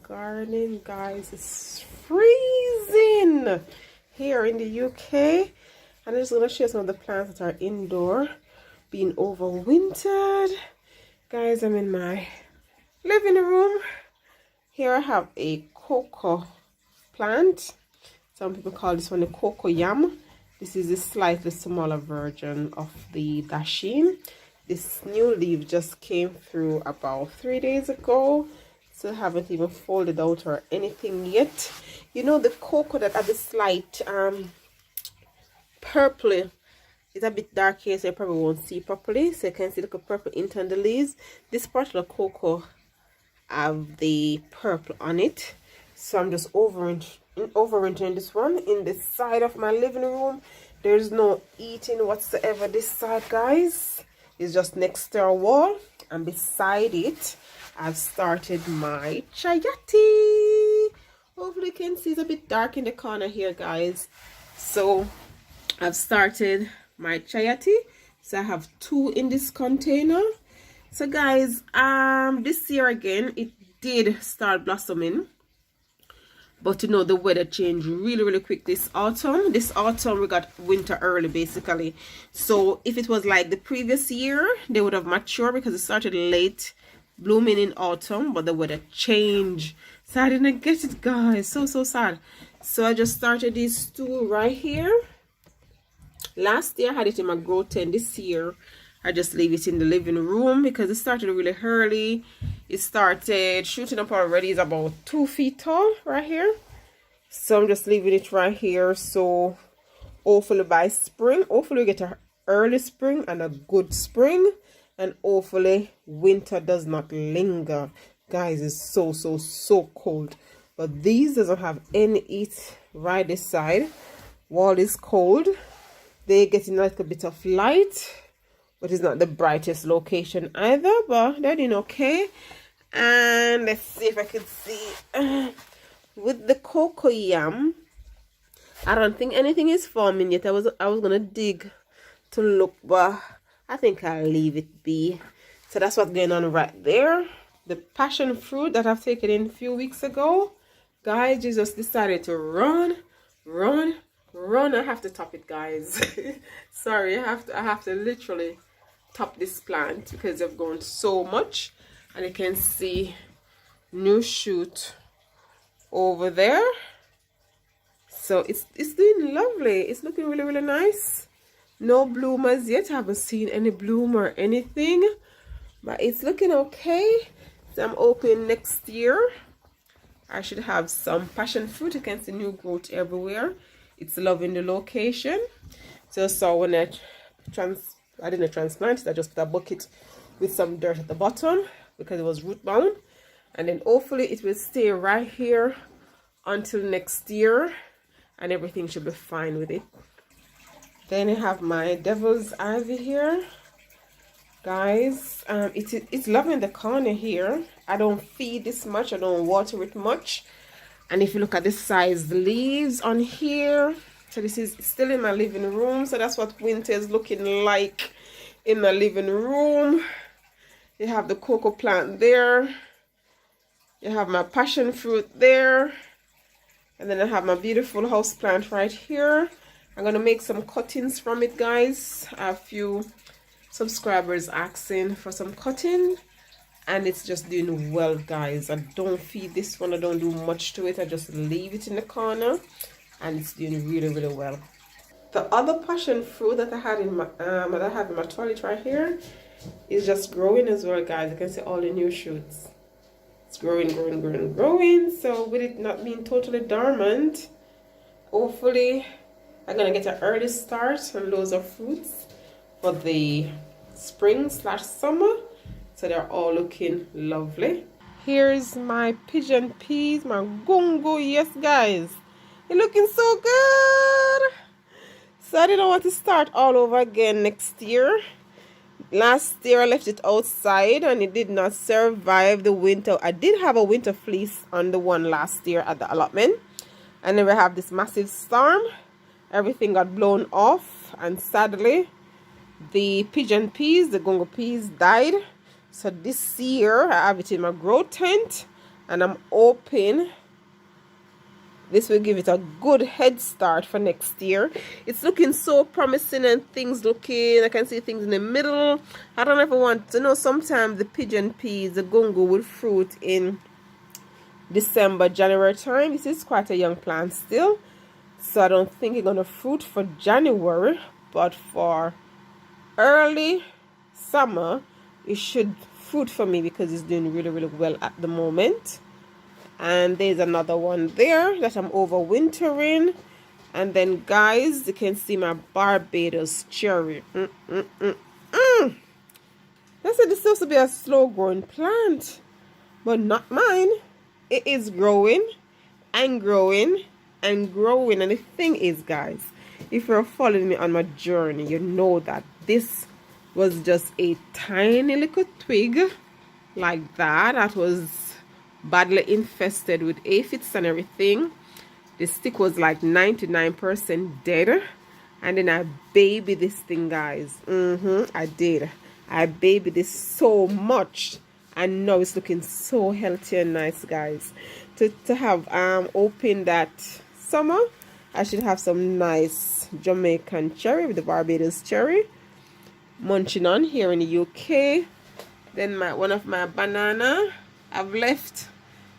gardening, guys. It's freezing here in the UK, and I'm just gonna show you some of the plants that are indoor, being overwintered. Guys, I'm in my living room. Here I have a cocoa plant. Some people call this one a cocoa yam. This is a slightly smaller version of the dasheen. This new leaf just came through about 3 days ago. Still haven't even folded out or anything yet. You know, the cocoa that have a slight purple, it's a bit dark here, so you probably won't see properly. So you can see the purple into the leaves. This particular cocoa have the purple on it. So I'm just overwintering this one in the side of my living room. There's no eating whatsoever this side, guys. It's just next to our wall, and beside it I've started my chayati. Hopefully you can see it's a bit dark in the corner here, guys. So I've started my chayati. So I have 2 in this container. So guys, this year again it did start blossoming, but you know, the weather changed really quick this autumn. This autumn we got winter early basically. So if it was like the previous year, they would have matured because it started late blooming in autumn, but the weather changed, so I didn't get it, guys. So sad. So I just started these 2 right here. Last year I had it in my grow tent. This year I just leave it in the living room because it started really early. It started shooting up already. It's about 2 feet tall right here. So I'm just leaving it right here. So hopefully by spring, hopefully we get an early spring and a good spring. And hopefully winter does not linger. Guys, it's so cold. But these doesn't have any heat right this side. Wall is cold. They getting like a bit of light, but it's not the brightest location either, but they're doing okay. And let's see if I can see with the cocoa yam. I don't think anything is forming yet. I was gonna dig to look, but I think I'll leave it be. So that's what's going on right there. The passion fruit that I've taken in a few weeks ago, guys, Jesus decided to run. I have to top it, guys. Sorry, I have to literally top this plant because they've grown so much. And you can see new shoot over there. So it's doing lovely. It's looking really nice. No bloomers yet. I haven't seen any bloom or anything, but it's looking okay. So I'm hoping next year I should have some passion fruit. You can see new growth everywhere. It's loving the location. So when I didn't transplant it, I just put a bucket with some dirt at the bottom because it was root bound, and then hopefully it will stay right here until next year and everything should be fine with it. Then I have my devil's ivy here, guys. It's loving the corner here. I don't feed this much, I don't water it much. And if you look at the size, the leaves on here, so this is still in my living room. So that's what winter is looking like in my living room. You have the cocoa plant there. You have my passion fruit there. And then I have my beautiful house plant right here. I'm going to make some cuttings from it, guys. I have a few subscribers asking for some cutting. And it's just doing well, guys. I don't feed this one. I don't do much to it. I just leave it in the corner. And it's doing really well. The other passion fruit that I had in my toilet right here is just growing as well, guys. You can see all the new shoots. It's growing. So with it not being totally dormant, hopefully I'm gonna get an early start on loads of fruits for the spring/summer. So they're all looking lovely. Here's my pigeon peas, my gungo. Yes, guys, it's looking so good. So I didn't want to start all over again next year. Last year I left it outside and it did not survive the winter. I did have a winter fleece on the one last year at the allotment, and then we have this massive storm. Everything got blown off, and sadly the pigeon peas, the gungo peas, died. So this year I have it in my grow tent, and I'm hoping this will give it a good head start for next year. It's looking so promising, and things looking, I can see things in the middle. I don't ever want to know, sometimes the pigeon peas, the gungo will fruit in December, January time. This is quite a young plant still, so I don't think it's gonna fruit for January, but for early summer it should fruit for me because it's doing really, really well at the moment. And there's another one there that I'm overwintering. And then guys, you can see my Barbados cherry. They said this is supposed to be a slow growing plant, but not mine. It is growing and growing and growing. And the thing is, guys, if you're following me on my journey, you know that this was just a tiny little twig like that was badly infested with aphids and everything. The stick was like 99% dead, and then I babied this thing, guys. I did. I babied this so much, and now it's looking so healthy and nice, guys. To have opened that summer, I should have some nice Jamaican cherry with the Barbados cherry munching on here in the UK. Then one of my banana, I've left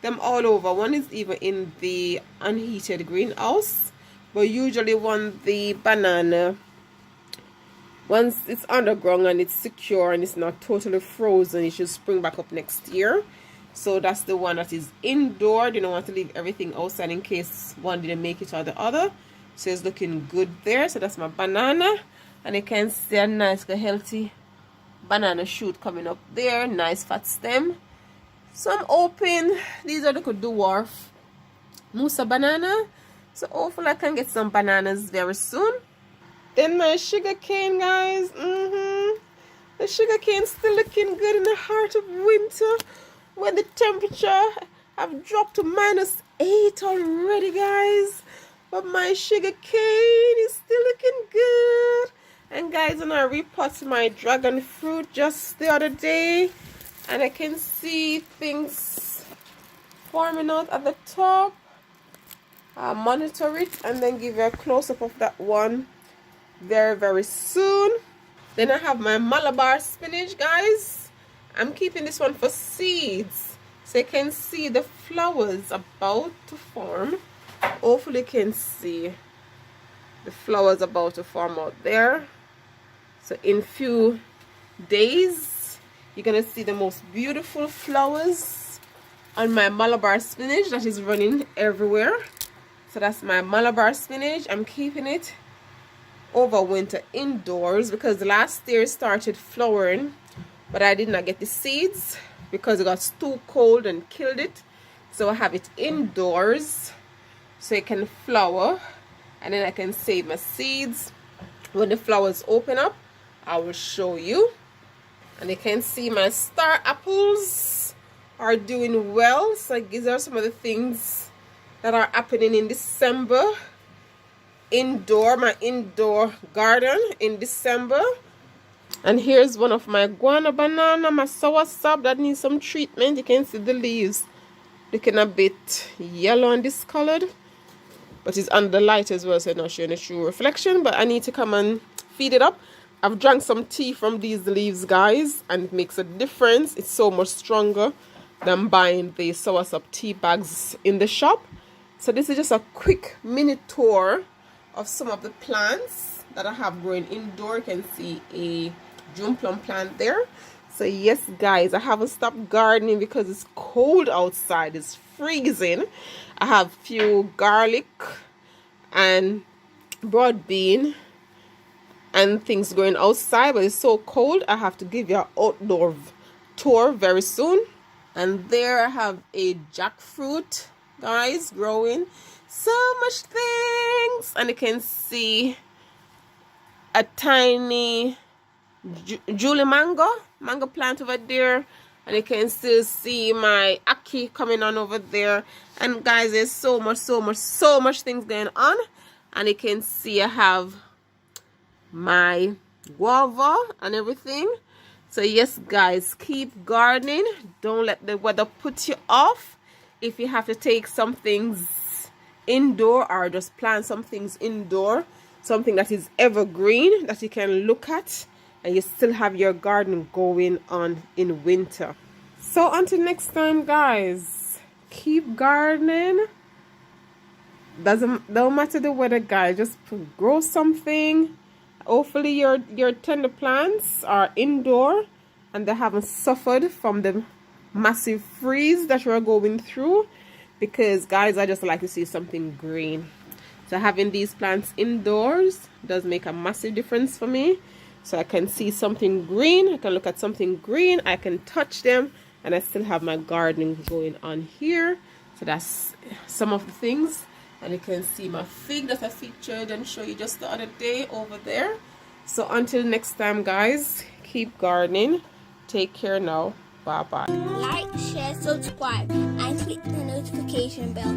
them all over. One is even in the unheated greenhouse, but usually the banana, once it's underground and it's secure and it's not totally frozen, it should spring back up next year. So that's the one that is indoor. You don't want to leave everything outside in case one didn't make it or the other. So it's looking good there. So that's my banana, and you can see a nice healthy banana shoot coming up there. Nice fat stem. So I'm hoping these are the dwarf Musa banana. So hopefully I can get some bananas very soon. Then my sugar cane, guys. The sugar cane still looking good in the heart of winter, when the temperature have dropped to -8 already, guys. But my sugar cane is still looking good. And guys, when I repotted my dragon fruit just the other day, and I can see things forming out at the top. I'll monitor it and then give you a close-up of that one very, very soon. Then I have my Malabar spinach, guys. I'm keeping this one for seeds, so you can see the flowers about to form. Hopefully you can see the flowers about to form out there. So in few days you're gonna see the most beautiful flowers on my Malabar spinach that is running everywhere. So that's my Malabar spinach. I'm keeping it over winter indoors because last year it started flowering, but I did not get the seeds because it got too cold and killed it. So I have it indoors so it can flower, and then I can save my seeds. When the flowers open up, I will show you. And you can see my star apples are doing well. So these are some of the things that are happening in December. My indoor garden in December. And here's one of my guana banana, my soursop that needs some treatment. You can see the leaves looking a bit yellow and discolored, but it's under the light as well, so it's not showing a true reflection. But I need to come and feed it up. I've drank some tea from these leaves, guys, and it makes a difference. It's so much stronger than buying the soursop tea bags in the shop. So this is just a quick mini tour of some of the plants that I have growing indoor. You can see a June plum plant there. So yes, guys, I haven't stopped gardening because it's cold outside. It's freezing. I have few garlic and broad bean and things going outside, but it's so cold I have to give you an outdoor tour very soon. And there I have a jackfruit, guys, growing. So much things. And you can see a tiny Julie mango plant over there, and you can still see my aki coming on over there. And guys, there's so much things going on. And you can see I have my guava and everything. So yes, guys, keep gardening. Don't let the weather put you off. if you have to take some things indoor or just plant some things indoor, something that is evergreen that you can look at and you still have your garden going on in winter. So until next time, guys, keep gardening. Don't matter the weather, guys, just grow something. Hopefully your tender plants are indoor and they haven't suffered from the massive freeze that we're going through, because guys, I just like to see something green. So having these plants indoors does make a massive difference for me. So I can see something green, I can look at something green, I can touch them, and I still have my gardening going on here. So that's some of the things. And you can see my fig that I featured and show you just the other day over there. So until next time, guys, keep gardening. Take care now. Bye bye. Like, share, subscribe, and click the notification bell.